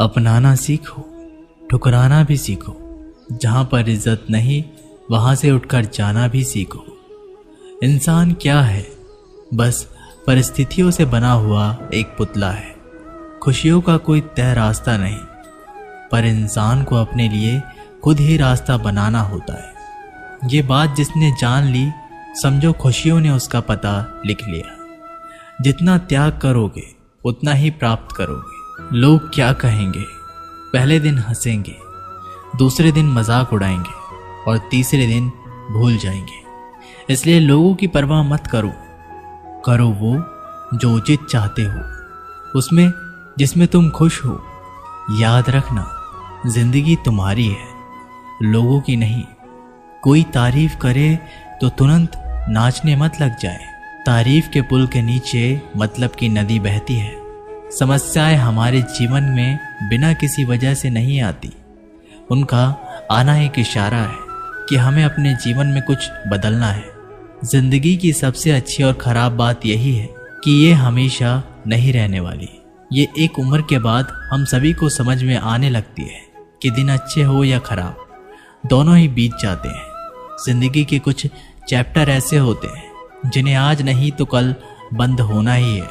अपनाना सीखो, ठुकराना भी सीखो। जहां पर इज्जत नहीं वहां से उठकर जाना भी सीखो। इंसान क्या है? बस परिस्थितियों से बना हुआ एक पुतला है। खुशियों का कोई तय रास्ता नहीं, पर इंसान को अपने लिए खुद ही रास्ता बनाना होता है। ये बात जिसने जान ली, समझो खुशियों ने उसका पता लिख लिया। जितना त्याग करोगे उतना ही प्राप्त करोगे। लोग क्या कहेंगे? पहले दिन हंसेंगे, दूसरे दिन मजाक उड़ाएंगे और तीसरे दिन भूल जाएंगे। इसलिए लोगों की परवाह मत करो। करो वो जो उचित चाहते हो, उसमें जिसमें तुम खुश हो। याद रखना, जिंदगी तुम्हारी है, लोगों की नहीं। कोई तारीफ करे तो तुरंत नाचने मत लग जाए। तारीफ के पुल के नीचे मतलब की नदी बहती है। समस्याएं हमारे जीवन में बिना किसी वजह से नहीं आती। उनका आना एक इशारा है कि हमें अपने जीवन में कुछ बदलना है। जिंदगी की सबसे अच्छी और खराब बात यही है कि ये हमेशा नहीं रहने वाली। ये एक उम्र के बाद हम सभी को समझ में आने लगती है कि दिन अच्छे हो या खराब, दोनों ही बीत जाते हैं। जिंदगी के कुछ चैप्टर ऐसे होते हैं जिन्हें आज नहीं तो कल बंद होना ही है।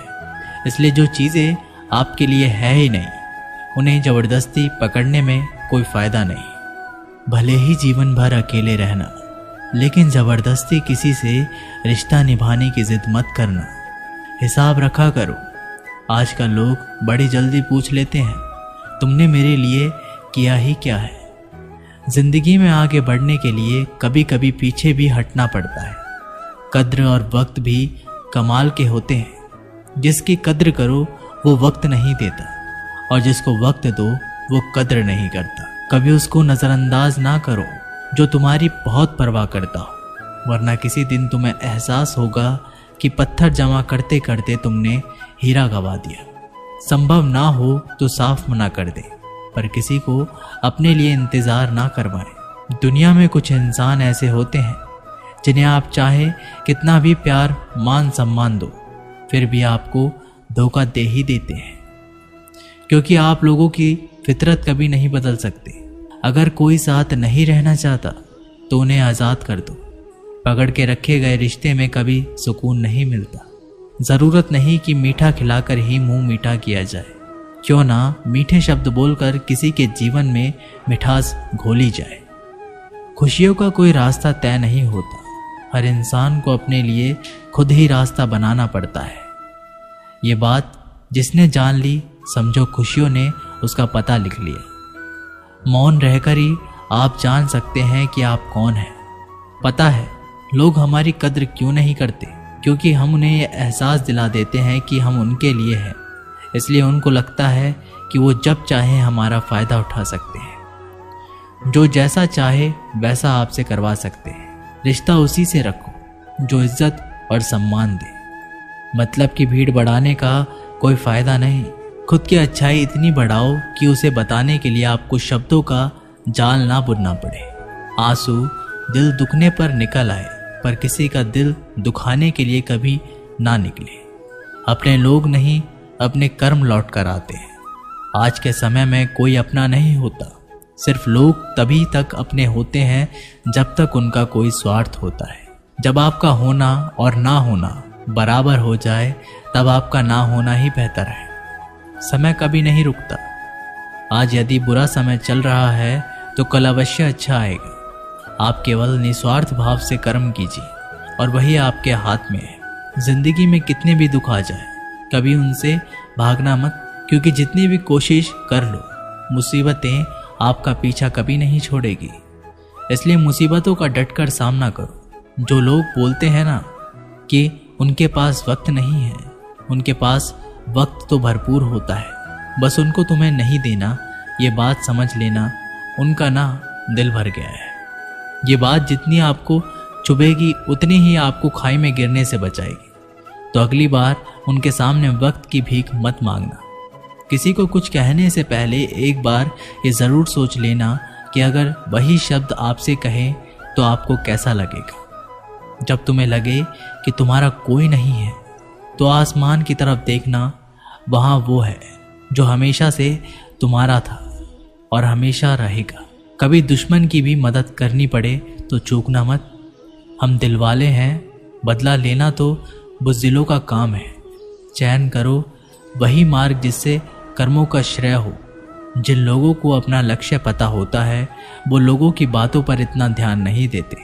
इसलिए जो चीज़ें आपके लिए है ही नहीं, उन्हें ज़बरदस्ती पकड़ने में कोई फ़ायदा नहीं। भले ही जीवन भर अकेले रहना, लेकिन ज़बरदस्ती किसी से रिश्ता निभाने की जिद मत करना। हिसाब रखा करो। आजकल लोग बड़ी जल्दी पूछ लेते हैं, तुमने मेरे लिए किया ही क्या है? जिंदगी में आगे बढ़ने के लिए कभी कभी पीछे भी हटना पड़ता है। कद्र और वक्त भी कमाल के होते हैं। जिसकी कद्र करो वो वक्त नहीं देता, और जिसको वक्त दो वो कद्र नहीं करता। कभी उसको नज़रअंदाज ना करो जो तुम्हारी बहुत परवाह करता हो, वरना किसी दिन तुम्हें एहसास होगा कि पत्थर जमा करते करते तुमने हीरा गवा दिया। संभव ना हो तो साफ मना कर दे, पर किसी को अपने लिए इंतज़ार ना करवाएं। दुनिया में कुछ इंसान ऐसे होते हैं जिन्हें आप चाहे कितना भी प्यार मान सम्मान दो, फिर भी आपको धोखा दे ही देते हैं, क्योंकि आप लोगों की फितरत कभी नहीं बदल सकते। अगर कोई साथ नहीं रहना चाहता तो उन्हें आज़ाद कर दो। पकड़ के रखे गए रिश्ते में कभी सुकून नहीं मिलता। ज़रूरत नहीं कि मीठा खिलाकर ही मुंह मीठा किया जाए। क्यों ना मीठे शब्द बोलकर किसी के जीवन में मिठास घोली जाए। खुशियों का कोई रास्ता तय नहीं होता। हर इंसान को अपने लिए खुद ही रास्ता बनाना पड़ता है। ये बात जिसने जान ली, समझो खुशियों ने उसका पता लिख लिया। मौन रहकर ही आप जान सकते हैं कि आप कौन हैं। पता है लोग हमारी कद्र क्यों नहीं करते? क्योंकि हम उन्हें यह एहसास दिला देते हैं कि हम उनके लिए हैं। इसलिए उनको लगता है कि वो जब चाहे हमारा फ़ायदा उठा सकते हैं। जो जैसा चाहे वैसा आपसे करवा सकते हैं। रिश्ता उसी से रखो जो इज्जत और सम्मान दे। मतलब की भीड़ बढ़ाने का कोई फ़ायदा नहीं। खुद की अच्छाई इतनी बढ़ाओ कि उसे बताने के लिए आपको शब्दों का जाल ना बुनना पड़े। आंसू दिल दुखने पर निकल आए, पर किसी का दिल दुखाने के लिए कभी ना निकले। अपने लोग नहीं, अपने कर्म लौट कर आते हैं। आज के समय में कोई अपना नहीं होता। सिर्फ लोग तभी तक अपने होते हैं जब तक उनका कोई स्वार्थ होता है। जब आपका होना और ना होना बराबर हो जाए, तब आपका ना होना ही बेहतर है। समय कभी नहीं रुकता। आज यदि बुरा समय चल रहा है तो कल अवश्य अच्छा आएगा। आप केवल निस्वार्थ भाव से कर्म कीजिए और वही आपके हाथ में है। जिंदगी में कितने भी दुख आ जाए, कभी उनसे भागना मत, क्योंकि जितनी भी कोशिश कर लो, मुसीबतें आपका पीछा कभी नहीं छोड़ेगी। इसलिए मुसीबतों का डटकर सामना करो। जो लोग बोलते हैं ना कि उनके पास वक्त नहीं है, उनके पास वक्त तो भरपूर होता है, बस उनको तुम्हें नहीं देना। ये बात समझ लेना, उनका ना दिल भर गया है। ये बात जितनी आपको चुभेगी उतनी ही आपको खाई में गिरने से बचाएगी। तो अगली बार उनके सामने वक्त की भीख मत मांगना। किसी को कुछ कहने से पहले एक बार ये ज़रूर सोच लेना कि अगर वही शब्द आपसे कहे तो आपको कैसा लगेगा। जब तुम्हें लगे कि तुम्हारा कोई नहीं है तो आसमान की तरफ देखना, वहाँ वो है जो हमेशा से तुम्हारा था और हमेशा रहेगा। कभी दुश्मन की भी मदद करनी पड़े तो चूकना मत। हम दिलवाले हैं, बदला लेना तो बुज़दिलों का काम है। चयन करो वही मार्ग जिससे कर्मों का श्रेय हो। जिन लोगों को अपना लक्ष्य पता होता है वो लोगों की बातों पर इतना ध्यान नहीं देते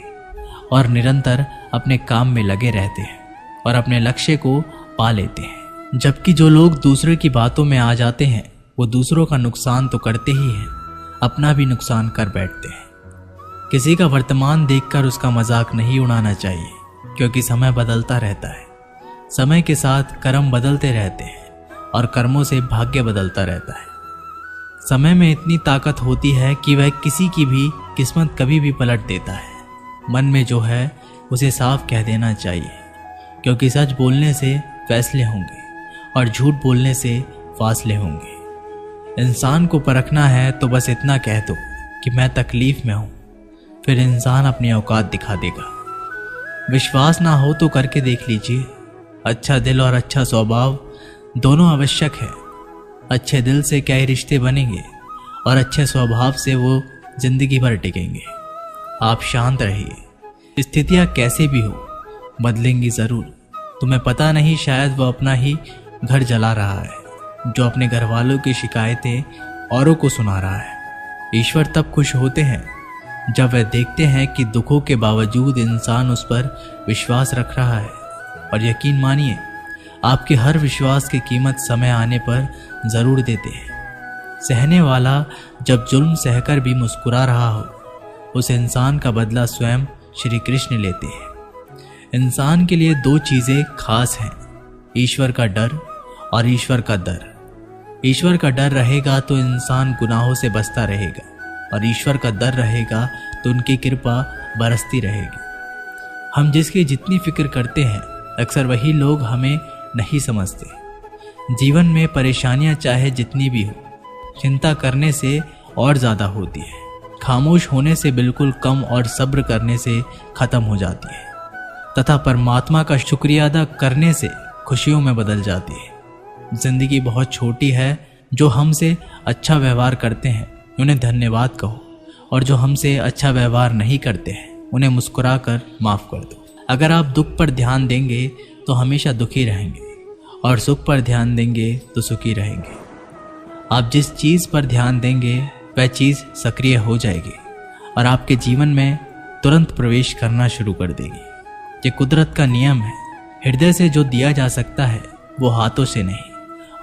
और निरंतर अपने काम में लगे रहते हैं और अपने लक्ष्य को पा लेते हैं। जबकि जो लोग दूसरे की बातों में आ जाते हैं वो दूसरों का नुकसान तो करते ही हैं, अपना भी नुकसान कर बैठते हैं। किसी का वर्तमान देखकर उसका मजाक नहीं उड़ाना चाहिए, क्योंकि समय बदलता रहता है। समय के साथ कर्म बदलते रहते हैं और कर्मों से भाग्य बदलता रहता है। समय में इतनी ताकत होती है कि वह किसी की भी किस्मत कभी भी पलट देता है। मन में जो है उसे साफ कह देना चाहिए, क्योंकि सच बोलने से फैसले होंगे और झूठ बोलने से फासले होंगे। इंसान को परखना है तो बस इतना कह दो कि मैं तकलीफ में हूं, फिर इंसान अपनी औकात दिखा देगा। विश्वास ना हो तो करके देख लीजिए। अच्छा दिल और अच्छा स्वभाव दोनों आवश्यक है। अच्छे दिल से क्या ही रिश्ते बनेंगे और अच्छे स्वभाव से वो जिंदगी भर टिकेंगे। आप शांत रहिए। स्थितियां कैसे भी हो बदलेंगी ज़रूर। तुम्हें पता नहीं, शायद वो अपना ही घर जला रहा है जो अपने घर वालों की शिकायतें औरों को सुना रहा है। ईश्वर तब खुश होते हैं जब वे देखते हैं कि दुखों के बावजूद इंसान उस पर विश्वास रख रहा है। और यकीन मानिए, आपके हर विश्वास की कीमत समय आने पर ज़रूर देते हैं। सहने वाला जब जुल्म सहकर भी मुस्कुरा रहा हो, उस इंसान का बदला स्वयं श्री कृष्ण लेते हैं। इंसान के लिए दो चीज़ें खास हैं, ईश्वर का डर और ईश्वर का दर। ईश्वर का डर रहेगा तो इंसान गुनाहों से बचता रहेगा और ईश्वर का डर रहेगा तो उनकी कृपा बरसती रहेगी। हम जिसकी जितनी फिक्र करते हैं अक्सर वही लोग हमें नहीं समझते। जीवन में परेशानियां चाहे जितनी भी हो, चिंता करने से और ज़्यादा होती है। खामोश होने से बिल्कुल कम और सब्र करने से ख़त्म हो जाती है तथा परमात्मा का शुक्रिया अदा करने से खुशियों में बदल जाती है। जिंदगी बहुत छोटी है। जो हमसे अच्छा व्यवहार करते हैं उन्हें धन्यवाद कहो और जो हमसे अच्छा व्यवहार नहीं करते हैं उन्हें मुस्कुरा कर माफ़ कर दो। अगर आप दुख पर ध्यान देंगे तो हमेशा दुखी रहेंगे और सुख पर ध्यान देंगे तो सुखी रहेंगे। आप जिस चीज़ पर ध्यान देंगे वह चीज़ सक्रिय हो जाएगी और आपके जीवन में तुरंत प्रवेश करना शुरू कर देगी। ये कुदरत का नियम है। हृदय से जो दिया जा सकता है वो हाथों से नहीं,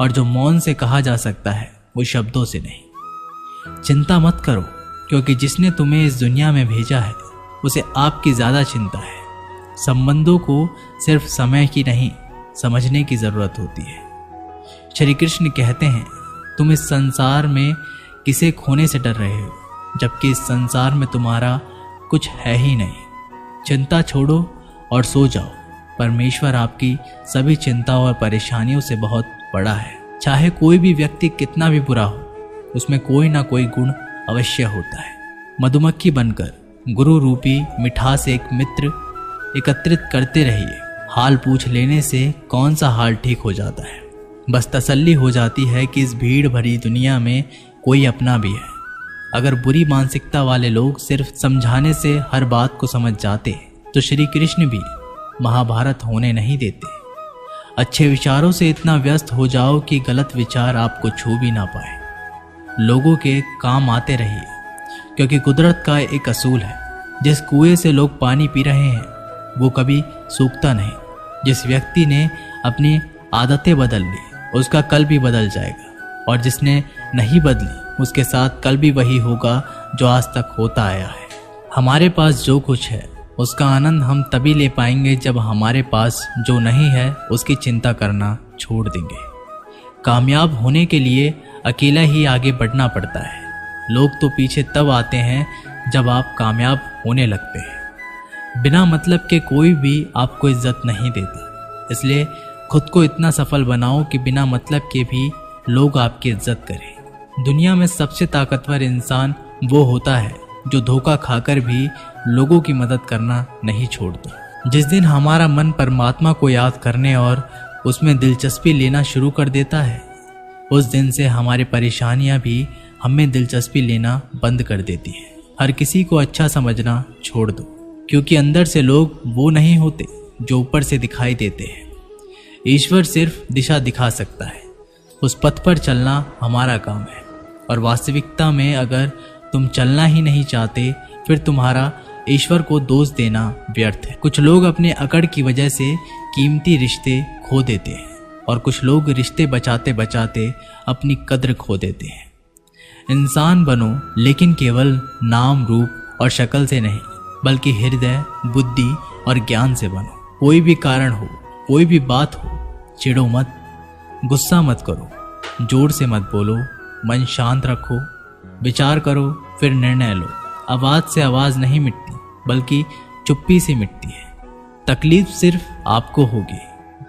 और जो मौन से कहा जा सकता है वो शब्दों से नहीं। चिंता मत करो, क्योंकि जिसने तुम्हें इस दुनिया में भेजा है उसे आपकी ज़्यादा चिंता है। संबंधों को सिर्फ समय की नहीं, समझने की ज़रूरत होती है। श्री कृष्ण कहते हैं, तुम इस संसार में किसे खोने से डर रहे हो, जबकि इस संसार में तुम्हारा कुछ है ही नहीं। चिंता छोड़ो और सो जाओ। परमेश्वर आपकी सभी चिंताओं और परेशानियों से बहुत बड़ा है। चाहे कोई भी व्यक्ति कितना भी बुरा हो, उसमें कोई ना कोई गुण अवश्य होता है। मधुमक्खी बनकर गुरु रूपी मिठास एक मित्र एकत्रित करते रहिए। हाल पूछ लेने से कौन सा हाल ठीक हो जाता है। बस तसल्ली हो जाती है कि इस भीड़ भरी दुनिया में कोई अपना भी है। अगर बुरी मानसिकता वाले लोग सिर्फ समझाने से हर बात को समझ जाते तो श्री कृष्ण भी महाभारत होने नहीं देते। अच्छे विचारों से इतना व्यस्त हो जाओ कि गलत विचार आपको छू भी ना पाए। लोगों के काम आते रहिए, क्योंकि कुदरत का एक असूल है, जिस कुएं से लोग पानी पी रहे हैं वो कभी सूखता नहीं। जिस व्यक्ति ने अपनी आदतें बदल ली उसका कल भी बदल जाएगा, और जिसने नहीं बदली उसके साथ कल भी वही होगा जो आज तक होता आया है। हमारे पास जो कुछ है उसका आनंद हम तभी ले पाएंगे जब हमारे पास जो नहीं है उसकी चिंता करना छोड़ देंगे। कामयाब होने के लिए अकेला ही आगे बढ़ना पड़ता है। लोग तो पीछे तब आते हैं जब आप कामयाब होने लगते हैं। बिना मतलब के कोई भी आपको इज्जत नहीं देता, इसलिए खुद को इतना सफल बनाओ कि बिना मतलब के भी लोग आपकी इज्जत करें। दुनिया में सबसे ताकतवर इंसान वो होता है जो धोखा खाकर भी लोगों की मदद करना नहीं छोड़ता। जिस दिन हमारा मन परमात्मा को याद करने और उसमें दिलचस्पी लेना शुरू कर देता है, उस दिन से हमारी परेशानियां भी हमें दिलचस्पी लेना बंद कर देती हैं। हर किसी को अच्छा समझना छोड़ दो, क्योंकि अंदर से लोग वो नहीं होते जो ऊपर से दिखाई देते हैं। ईश्वर सिर्फ दिशा दिखा सकता है, उस पथ पर चलना हमारा काम है। और वास्तविकता में अगर तुम चलना ही नहीं चाहते, फिर तुम्हारा ईश्वर को दोष देना व्यर्थ है। कुछ लोग अपने अकड़ की वजह से कीमती रिश्ते खो देते हैं, और कुछ लोग रिश्ते बचाते बचाते अपनी कद्र खो देते हैं। इंसान बनो, लेकिन केवल नाम, रूप और शक्ल से नहीं, बल्कि हृदय, बुद्धि और ज्ञान से बनो। कोई भी कारण हो, कोई भी बात हो, चिढ़ो मत, गुस्सा मत करो, जोर से मत बोलो, मन शांत रखो, विचार करो, फिर निर्णय लो। आवाज से आवाज नहीं मिटती, बल्कि चुप्पी से मिटती है। तकलीफ सिर्फ आपको होगी,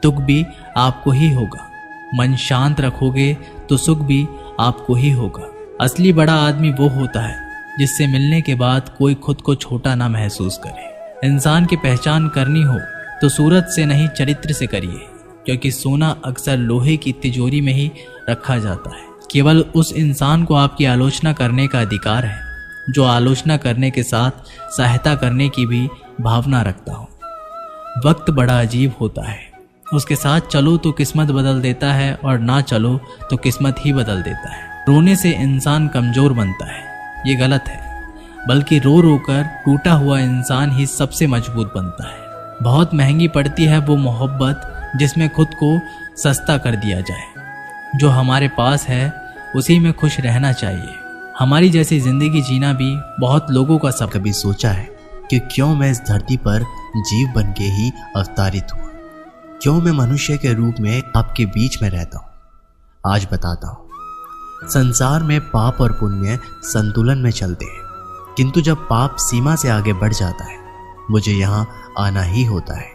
दुख भी आपको ही होगा। मन शांत रखोगे तो सुख भी आपको ही होगा। असली बड़ा आदमी वो होता है जिससे मिलने के बाद कोई खुद को छोटा ना महसूस करे। इंसान की पहचान करनी हो तो सूरत से नहीं, चरित्र से करिए, क्योंकि सोना अक्सर लोहे की तिजोरी में ही रखा जाता है। केवल उस इंसान को आपकी आलोचना करने का अधिकार है जो आलोचना करने के साथ सहायता करने की भी भावना रखता हो। वक्त बड़ा अजीब होता है, उसके साथ चलो तो किस्मत बदल देता है, और ना चलो तो किस्मत ही बदल देता है। रोने से इंसान कमजोर बनता है, ये गलत है, बल्कि रो रो कर टूटा हुआ इंसान ही सबसे मजबूत बनता है। बहुत महंगी पड़ती है वो मोहब्बत जिसमें खुद को सस्ता कर दिया जाए। जो हमारे पास है उसी में खुश रहना चाहिए। हमारी जैसी जिंदगी जीना भी बहुत लोगों का सपना। कभी सोचा है कि क्यों मैं इस धरती पर जीव बन के ही अवतारित हुआ? क्यों मैं मनुष्य के रूप में आपके बीच में रहता हूँ? आज बताता हूँ। संसार में पाप और पुण्य संतुलन में चलते हैं, किंतु जब पाप सीमा से आगे बढ़ जाता है, मुझे यहाँ आना ही होता है।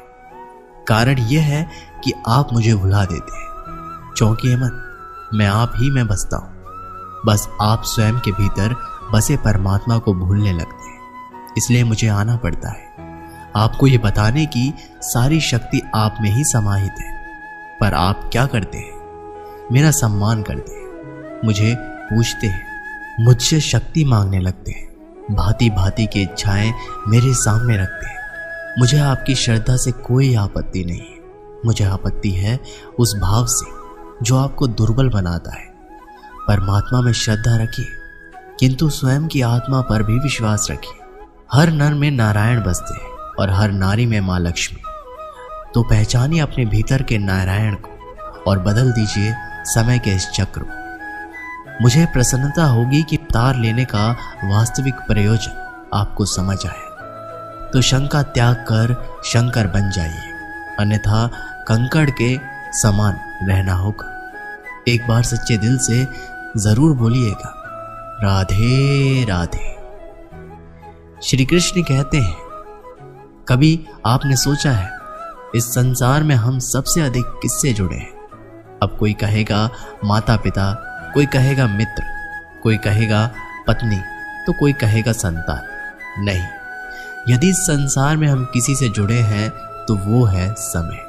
कारण यह है कि आप मुझे भुला देते हैं। चौंकिए मत, मैं आप ही में बसता हूँ। बस आप स्वयं के भीतर बसे परमात्मा को भूलने लगते हैं, इसलिए मुझे आना पड़ता है। आपको ये बताने की सारी शक्ति आप में ही समाहित है। पर आप क्या करते हैं? मेरा सम्मान करते हैं, मुझे पूछते हैं, मुझसे शक्ति मांगने लगते हैं, भांति भांति की इच्छाएं मेरे सामने रखते हैं। मुझे आपकी श्रद्धा से कोई आपत्ति नहीं है। मुझे आपत्ति है उस भाव से जो आपको दुर्बल बनाता है। परमात्मा में श्रद्धा रखिए, किंतु स्वयं की आत्मा पर भी विश्वास रखिए। हर नर में नारायण बसते हैं और हर नारी में माँ लक्ष्मी। तो पहचानिए अपने भीतर के नारायण को और बदल दीजिए समय के इस चक्र को। मुझे प्रसन्नता होगी कि अवतार लेने का वास्तविक प्रयोजन आपको समझ आए। तो शंका त्याग कर शंकर बन जाइए, अन्यथा कंकड़ के समान रहना होगा। एक बार सच्चे दिल से जरूर बोलिएगा, राधे राधे। श्री कृष्ण कहते हैं, कभी आपने सोचा है इस संसार में हम सबसे अधिक किससे जुड़े हैं? अब कोई कहेगा माता पिता, कोई कहेगा मित्र, कोई कहेगा पत्नी, तो कोई कहेगा संतान। नहीं, यदि इस संसार में हम किसी से जुड़े हैं तो वो है समय।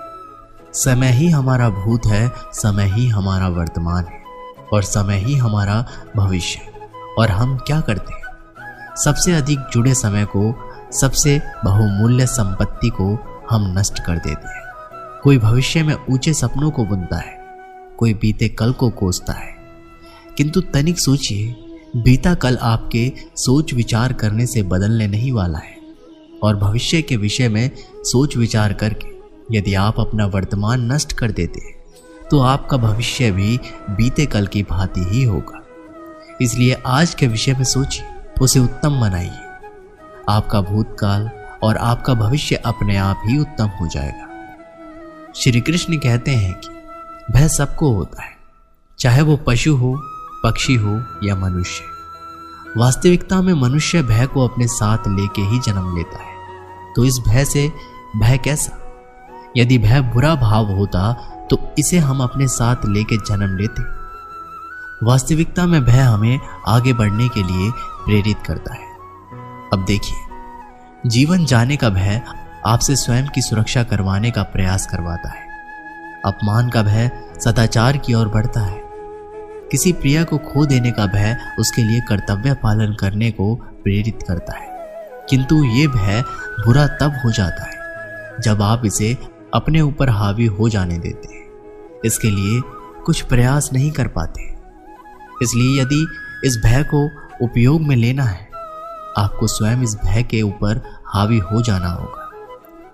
समय ही हमारा भूत है, समय ही हमारा वर्तमान है, और समय ही हमारा भविष्य। और हम क्या करते हैं? सबसे अधिक जुड़े समय को, सबसे बहुमूल्य संपत्ति को हम नष्ट कर देते हैं। कोई भविष्य में ऊंचे सपनों को बुनता है, कोई बीते कल को कोसता है। किंतु तनिक सोचिए, बीता कल आपके सोच विचार करने से बदलने नहीं वाला है, और भविष्य के विषय में सोच विचार करके यदि आप अपना वर्तमान नष्ट कर देते हैं तो आपका भविष्य भी बीते कल की भांति ही होगा। इसलिए आज के विषय में सोचिए, उसे उत्तम बनाइए। आपका भूतकाल और आपका भविष्य अपने आप ही उत्तम हो जाएगा। श्री कृष्ण कहते हैं कि भय सबको होता है, चाहे वो पशु हो, पक्षी हो या मनुष्य। वास्तविकता में मनुष्य भय को अपने साथ लेके ही जन्म लेता है। तो इस भय से भय कैसा? यदि भय बुरा भाव होता तो इसे हम अपने साथ लेके जन्म लेते। वास्तविकता में भय हमें आगे बढ़ने के लिए प्रेरित करता है। अब देखिए, जीवन जाने का भय आपसे स्वयं की सुरक्षा करवाने का प्रयास करवाता है। अपमान का भय सदाचार की ओर बढ़ता है। किसी प्रिय को खो देने का भय उसके लिए कर्तव्य पालन करने को प्रेरित करता है, किंतु ये भय बुरा तब हो जाता है जब आप इसे अपने ऊपर हावी हो जाने देते हैं, इसके लिए कुछ प्रयास नहीं कर पाते। इसलिए यदि इस भय को उपयोग में लेना है, आपको स्वयं इस भय के ऊपर हावी हो जाना होगा।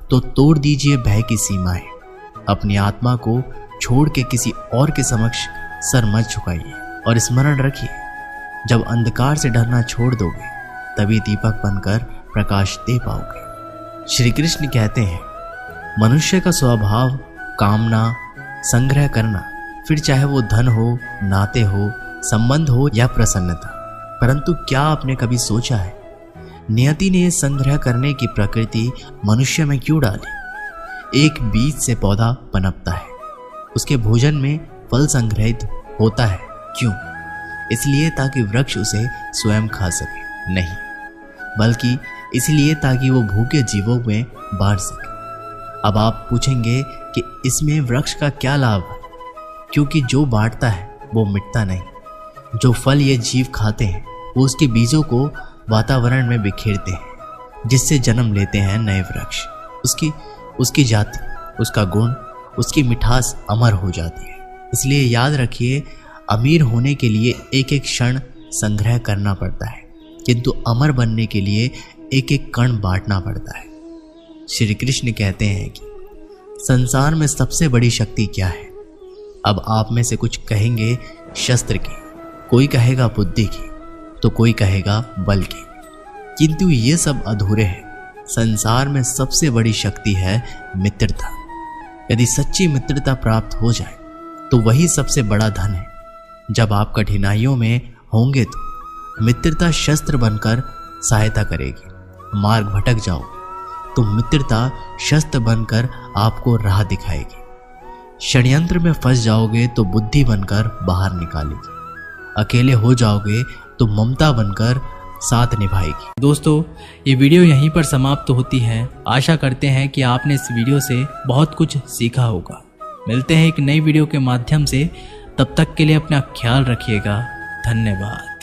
तो तोड़ दीजिए भय की सीमाएं, अपनी आत्मा को छोड़ के किसी और के समक्ष सर मत झुकाइए और स्मरण रखिए, जब अंधकार से डरना छोड़ दोगे तभी दीपक बनकर प्रकाश दे पाओगे। श्री कृष्ण कहते हैं, मनुष्य का स्वभाव कामना, संग्रह करना, फिर चाहे वो धन हो, नाते हो, संबंध हो या प्रसन्नता। परंतु क्या आपने कभी सोचा है, नियति ने संग्रह करने की प्रकृति मनुष्य में क्यों डाली? एक बीज से पौधा पनपता है, उसके भोजन में फल संग्रहित होता है। क्यों? इसलिए ताकि वृक्ष उसे स्वयं खा सके? नहीं, बल्कि इसलिए ताकि वो भूखे जीवों में बांट सके। अब आप पूछेंगे कि इसमें वृक्ष का क्या लाभ है? क्योंकि जो बांटता है वो मिटता नहीं। जो फल ये जीव खाते हैं वो उसके बीजों को वातावरण में बिखेरते हैं, जिससे जन्म लेते हैं नए वृक्ष। उसकी जाति, उसका गुण, उसकी मिठास अमर हो जाती है। इसलिए याद रखिए, अमीर होने के लिए एक एक क्षण संग्रह करना पड़ता है, किंतु अमर बनने के लिए एक एक कण बांटना पड़ता है। श्री कृष्ण कहते हैं कि संसार में सबसे बड़ी शक्ति क्या है? अब आप में से कुछ कहेंगे शस्त्र की, कोई कहेगा बुद्धि की, तो कोई कहेगा बल की, किंतु ये सब अधूरे हैं। संसार में सबसे बड़ी शक्ति है मित्रता। यदि सच्ची मित्रता प्राप्त हो जाए तो वही सबसे बड़ा धन है। जब आप कठिनाइयों में होंगे तो मित्रता शस्त्र बनकर सहायता करेगी। मार्ग भटक जाओ तो मित्रता शस्त्र बनकर आपको राह दिखाएगी। षड्यंत्र में फंस जाओगे तो बुद्धि बनकर बाहर निकालेगी। अकेले हो जाओगे तो ममता बनकर साथ निभाएगी। दोस्तों, ये वीडियो यहीं पर समाप्त होती है। आशा करते हैं कि आपने इस वीडियो से बहुत कुछ सीखा होगा। मिलते हैं एक नई वीडियो के माध्यम से, तब तक के लिए अपना ख्याल रखिएगा। धन्यवाद।